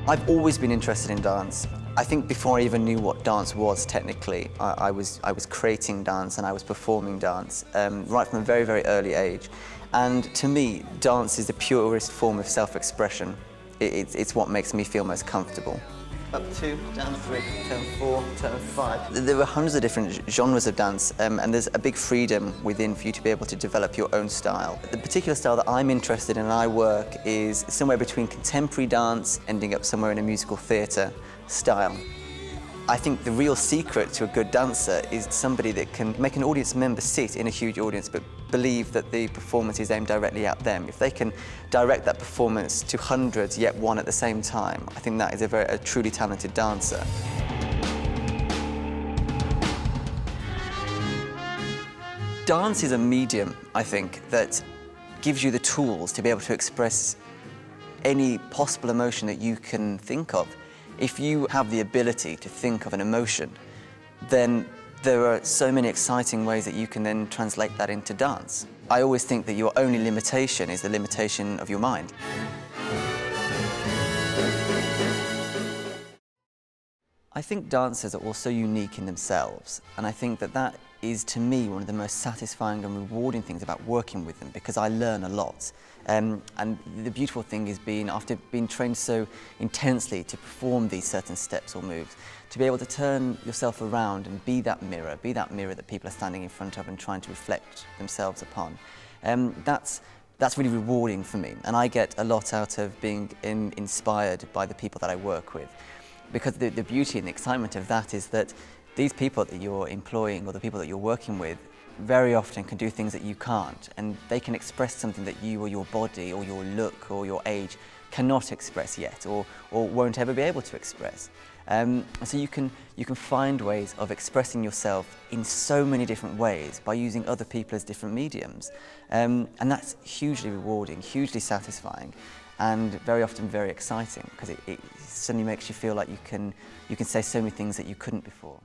I've always been interested in dance. I think before I even knew what dance was technically, I was creating dance and I was performing dance right from a very, very early age. And to me, dance is the purest form of self-expression. It's what makes me feel most comfortable. Up 2, down 3, turn 4, turn 5. There were hundreds of different genres of dance, and there's a big freedom within for you to be able to develop your own style. The particular style that I'm interested in and I work is somewhere between contemporary dance, ending up somewhere in a musical theatre style. I think the real secret to a good dancer is somebody that can make an audience member sit in a huge audience but believe that the performance is aimed directly at them. If they can direct that performance to hundreds yet one at the same time, I think that is a truly talented dancer. Dance is a medium, I think, that gives you the tools to be able to express any possible emotion that you can think of. If you have the ability to think of an emotion, then there are so many exciting ways that you can then translate that into dance. I always think that your only limitation is the limitation of your mind. I think dancers are also unique in themselves, and I think that that is, to me, one of the most satisfying and rewarding things about working with them, because I learn a lot. And the beautiful thing is after being trained so intensely to perform these certain steps or moves, to be able to turn yourself around and be that mirror that people are standing in front of and trying to reflect themselves upon. That's really rewarding for me, and I get a lot out of being inspired by the people that I work with. Because the beauty and the excitement of that is that these people that you're employing or the people that you're working with very often can do things that you can't, and they can express something that you or your body or your look or your age cannot express yet or won't ever be able to express. So you can find ways of expressing yourself in so many different ways by using other people as different mediums. And that's hugely rewarding, hugely satisfying, and very often very exciting, because it suddenly makes you feel like you can say so many things that you couldn't before.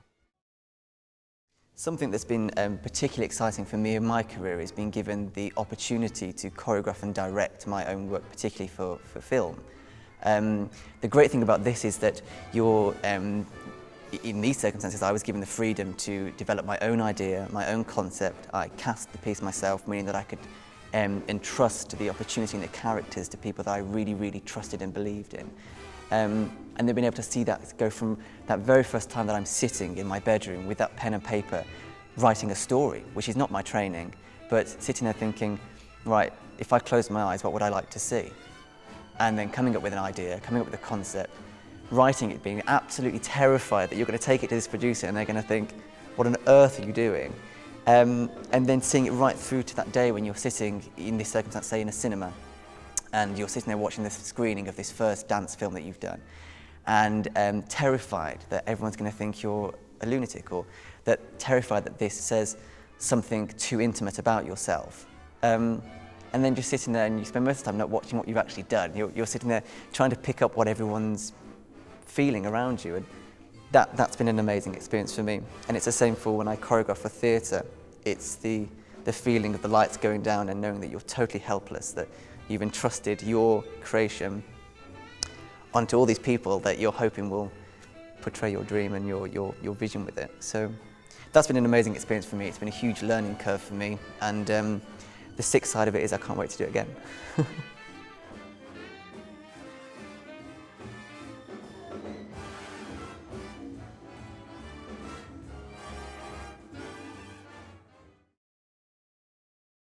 Something that's been particularly exciting for me in my career is being given the opportunity to choreograph and direct my own work, particularly for film. The great thing about this is that in these circumstances, I was given the freedom to develop my own idea, my own concept. I cast the piece myself, meaning that I could entrust the opportunity and the characters to people that I really, really trusted and believed in. And they've been able to see that go from that very first time that I'm sitting in my bedroom with that pen and paper, writing a story, which is not my training, but sitting there thinking, right, if I close my eyes, what would I like to see? And then coming up with an idea, coming up with a concept, writing it, being absolutely terrified that you're going to take it to this producer and they're going to think, what on earth are you doing? And then seeing it right through to that day when you're sitting in this circumstance, say in a cinema, and you're sitting there watching this screening of this first dance film that you've done, and terrified that everyone's going to think you're a lunatic, or terrified that this says something too intimate about yourself. And then just sitting there, and you spend most of the time not watching what you've actually done. You're sitting there trying to pick up what everyone's feeling around you, and that's been an amazing experience for me. And it's the same for when I choreograph for theatre. It's the feeling of the lights going down and knowing that you're totally helpless, that you've entrusted your creation onto all these people that you're hoping will portray your dream and your vision with it. So that's been an amazing experience for me. It's been a huge learning curve for me, and the sick side of it is I can't wait to do it again.